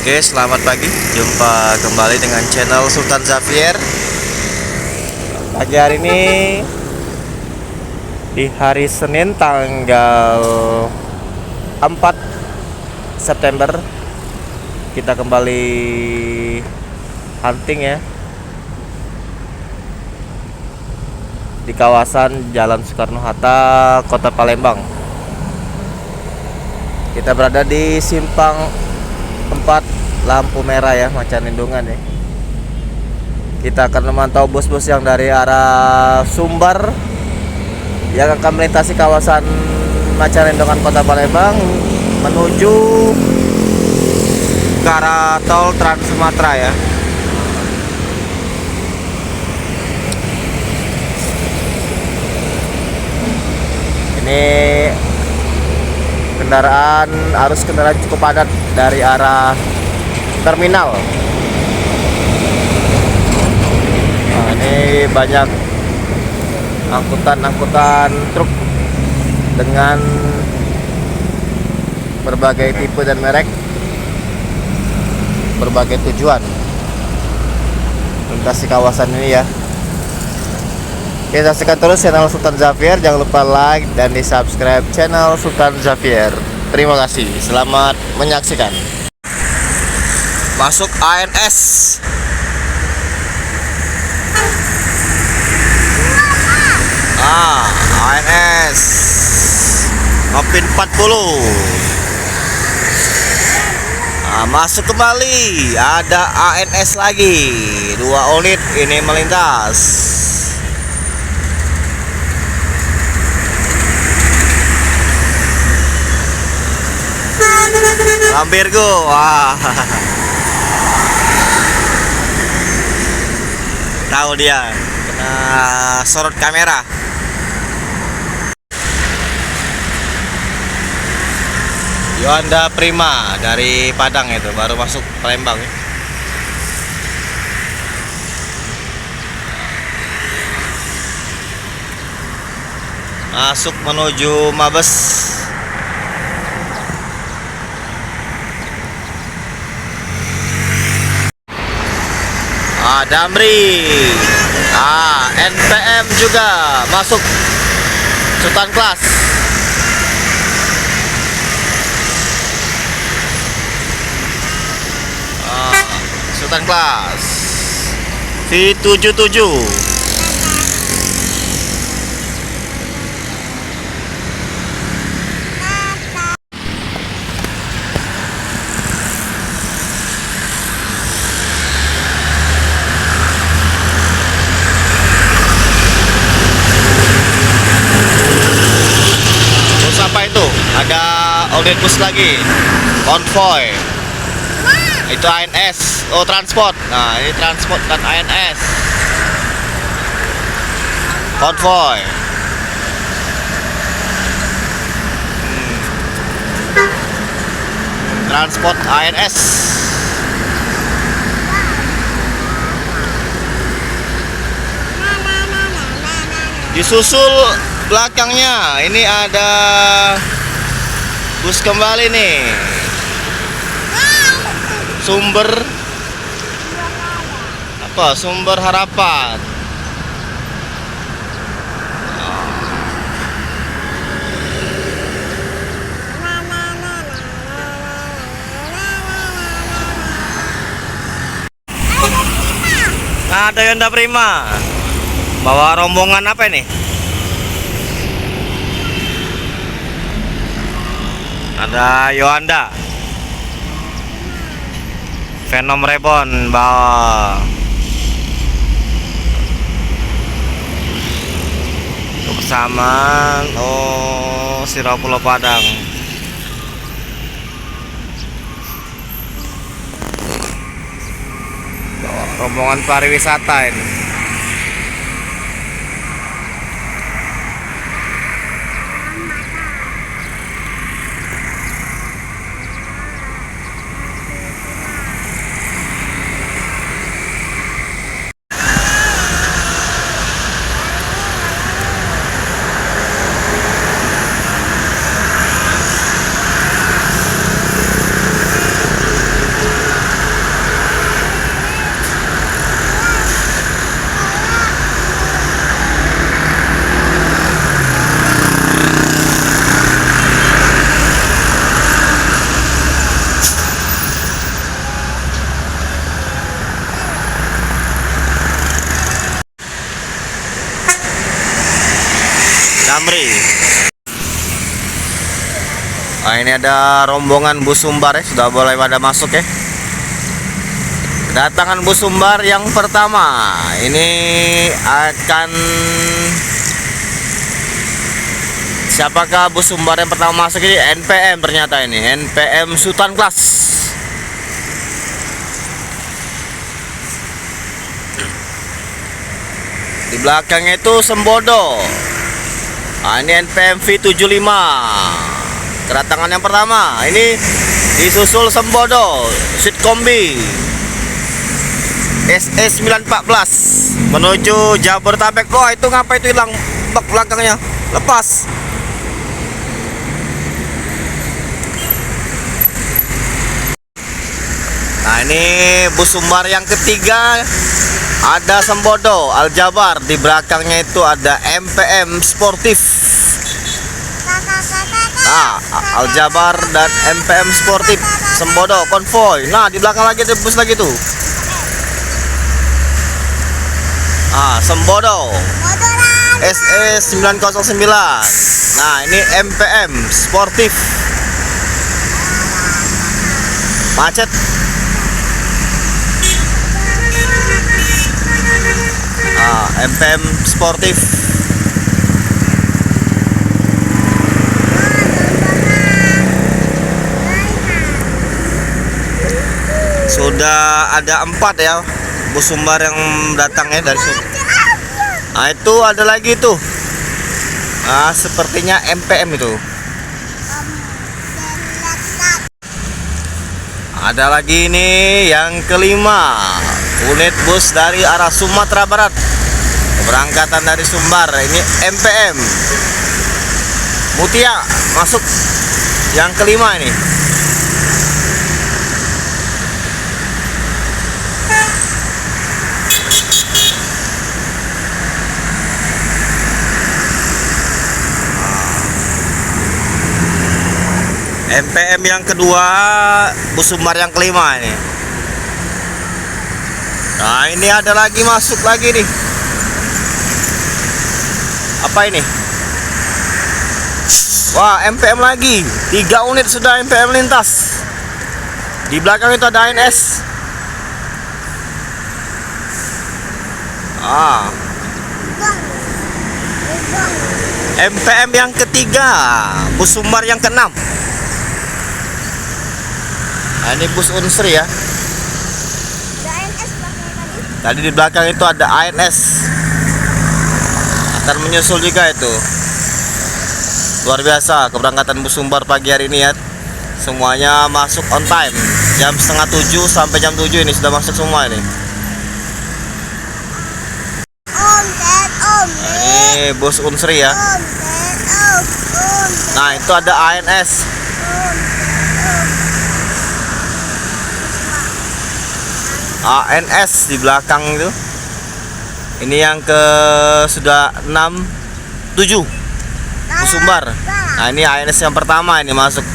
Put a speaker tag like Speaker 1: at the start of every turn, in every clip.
Speaker 1: Oke, selamat pagi. Jumpa kembali dengan channel Sultan Xavier. Pagi hari ini di hari Senin tanggal 4 September kita kembali hunting ya di kawasan Jalan Soekarno-Hatta, Kota Palembang. Kita berada di simpang 4 lampu merah ya, Macan Lindungan ya. Kita akan memantau bus-bus yang dari arah Sumbar yang akan melintasi kawasan Macan Lindungan Kota Palembang menuju ke arah tol Trans Sumatera ya. Ini arus kendaraan cukup padat dari arah terminal. Nah, ini banyak angkutan truk dengan berbagai tipe dan merek, berbagai tujuan melintasi kawasan ini ya. Oke, saksikan terus channel Sultan Xavier. Jangan lupa like dan di subscribe channel Sultan Xavier. Terima kasih, selamat menyaksikan. Masuk ANS. ANS Nopin 40. Masuk kembali. Ada ANS lagi. 2 unit ini melintas. Lambirgo, wah, tahu dia kena sorot kamera. Yuanda Prima dari Padang itu baru masuk Palembang ya. Masuk menuju Mabes. Damri, NPM juga masuk Sultan Kelas. Sultan Kelas V77. Ada unit bus lagi, konvoy. Itu ANS, transport. Nah, ini transport dan ANS. Konvoy. Transport ANS. Disusul belakangnya ini ada bus kembali nih, Sumber Harapan. Ada Yuanda Prima bawa rombongan apa ini? Ada Yuanda Venom Reborn bawa kebersamaan Sirah Pulau Padang. Bawa rombongan pariwisata ini. Nah, ini ada rombongan bus Sumbar ya, sudah boleh pada masuk ya. Kedatangan bus Sumbar yang pertama ini akan, siapakah bus Sumbar yang pertama masuk ini? NPM, ternyata ini NPM Sultan Class. Di belakangnya itu Sembodo. Nah, ini NPM V75. Kedatangan yang pertama ini disusul Sembodo Seat Kombi SE914 menuju Jabodetabek. Wah, itu ngapa itu hilang bak belakangnya, lepas. Nah, ini bus Sumbar yang ketiga ada Sembodo Aljabar, di belakangnya itu ada MPM Sportif. Nah, Aljabar dan MPM Sportif, Sembodo konvoy. Nah, di belakang lagi ada bus lagi tuh. Ah, Sembodo SE909. Nah, ini MPM Sportif. Macet. Ah, MPM Sportif. Sudah ada 4 ya bus Sumbar yang datang ya dari sini. Nah, itu ada lagi tuh. Nah, sepertinya MPM itu. Ada lagi ini yang kelima, unit bus dari arah Sumatera Barat, keberangkatan dari Sumbar. Ini MPM Mutia masuk yang kelima ini. MPM yang kedua, bus Sumbar yang kelima ini. Nah, ini ada lagi masuk lagi nih. Apa ini? Wah, MPM lagi. 3 unit sudah MPM lintas. Di belakang itu ada ANS. Ah. MPM yang ketiga, bus Sumbar yang keenam. Nah, ini bus Unsri ya. Tadi di belakang itu ada ANS. Akan menyusul juga itu. Luar biasa keberangkatan bus Sumbar pagi hari ini ya. Semuanya masuk on time. Jam setengah 7 sampai jam 7 ini sudah masuk semua ini. Ini bus Unsri ya. Nah, itu ada ANS. ANS di belakang itu. Ini yang ke sudah 6 7 bus Sumbar. Nah, ini ANS yang pertama ini masuk.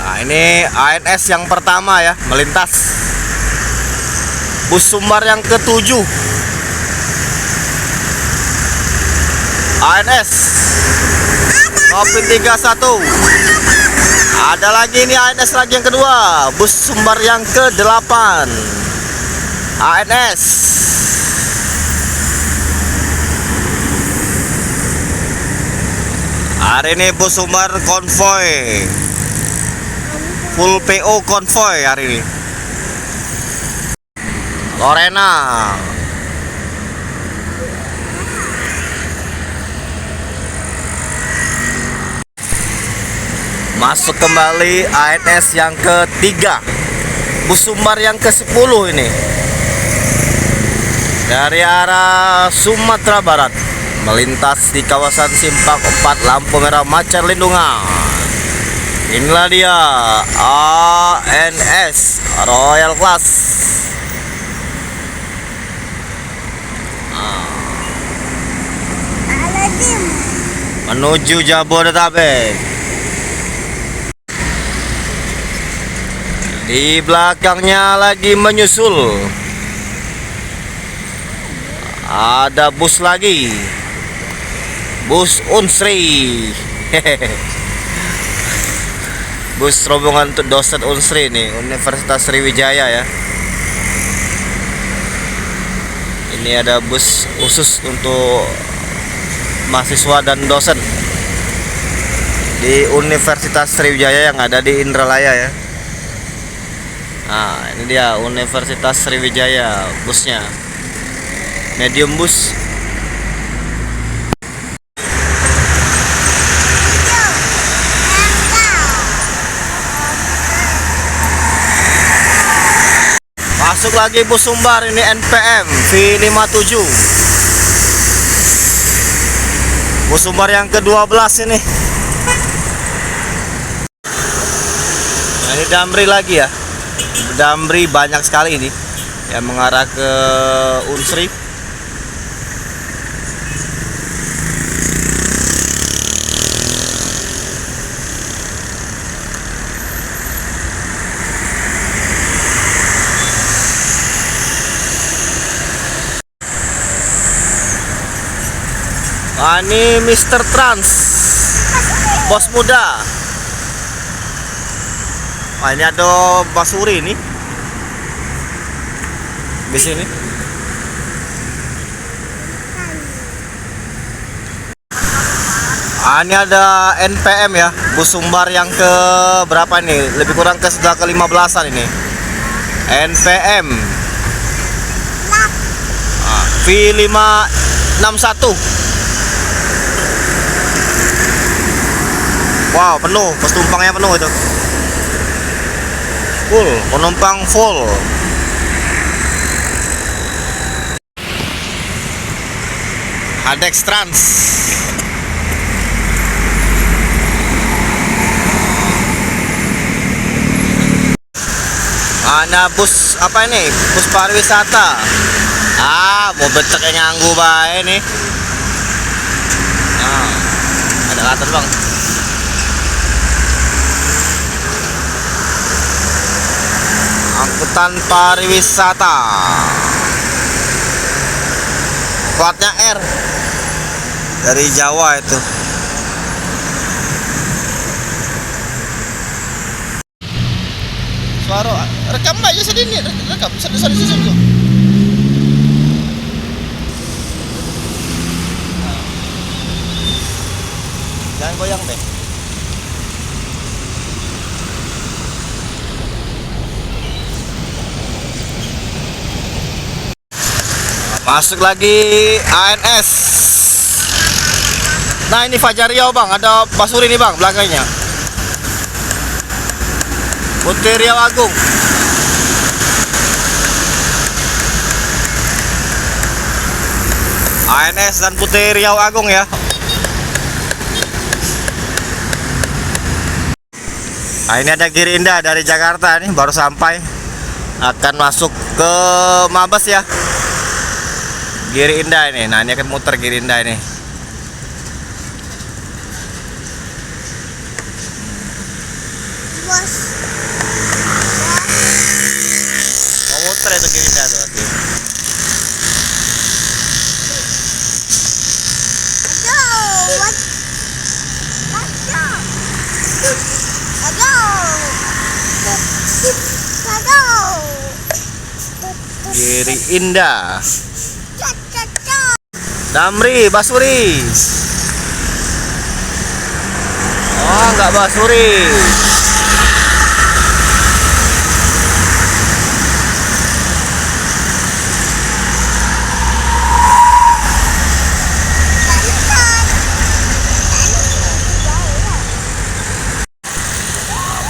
Speaker 1: Nah, ini ANS yang pertama ya melintas. Bus Sumbar yang ke-7 ANS Kopin 31. Ada lagi ini ANS lagi yang kedua, bus Sumbar yang ke-8 ANS. Hari ini bus Sumbar konvoy, full PO konvoy hari ini. Lorena. Masuk kembali ANS yang ketiga, bus Sumbar yang ke-10 ini. Dari arah Sumatera Barat melintas di kawasan Simpang 4 lampu merah Macan Lindungan. Inilah dia ANS Royal Class. Menuju Jabodetabek. Di belakangnya lagi menyusul ada bus lagi Bus Unsri. Bus rombongan untuk dosen Unsri nih, Universitas Sriwijaya ya. Ini ada bus khusus untuk mahasiswa dan dosen di Universitas Sriwijaya yang ada di Indralaya ya. Nah, ini dia Universitas Sriwijaya busnya. Medium bus. Masuk lagi bus Sumbar, ini NPM V57. Bus Sumbar yang ke-12 ini. Nah, ini Damri lagi ya. Damri banyak sekali ini yang mengarah ke Unsri. Nah, ini Mr. Trans, bos muda. Nah, ini ada Basuri nih di sini. Ah, ini ada NPM ya, bus Sumbar yang ke berapa nih? Lebih kurang ke sudah ke-15an ini. NPM V561. Wow, penuh, penumpangnya penuh itu. Full, penumpang full. Hadex Trans. Ana bus apa ini? Bus pariwisata. Ah, mau betek yang nganggu bae nih. Nah, ada latar bang. Angkutan pariwisata. Platnya R. Dari Jawa itu. Suara rekam aja sedini, rekam sedih dulu. Jangan goyang deh. Masuk lagi ANS. Nah, ini Fajar Riau bang, ada Basuri nih bang belakangnya. Putri Riau Agung. ANS dan Putri Riau Agung ya. Nah, ini ada Giri Indah dari Jakarta nih, baru sampai. Akan masuk ke Mabes ya. Giri Indah ini. Nah, ini akan muter Giri Indah ini.
Speaker 2: Bos.
Speaker 1: Mau muter itu Giri Indah tuh. Giri Indah. Damri, Basuri. Oh, enggak Basuri.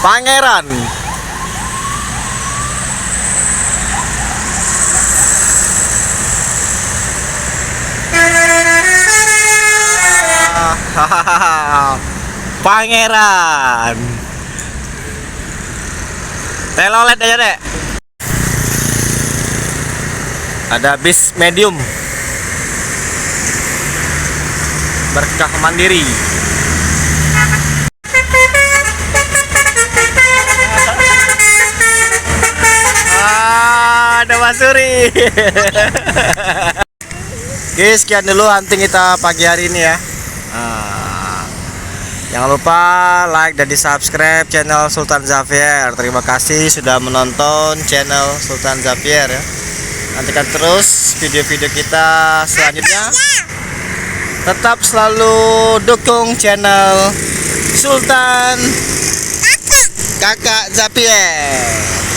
Speaker 1: Pangeran. Pangeran. Telolet aja deh. Ada bis medium. Berkah Mandiri. Ada Basuri. Oke, sekian dulu hunting kita pagi hari ini ya. Nah, jangan lupa like dan di subscribe channel Sultan Xavier. Terima kasih sudah menonton channel Sultan Xavier ya. Nantikan terus video-video kita selanjutnya. Tetap selalu dukung channel Sultan Kakak Xavier.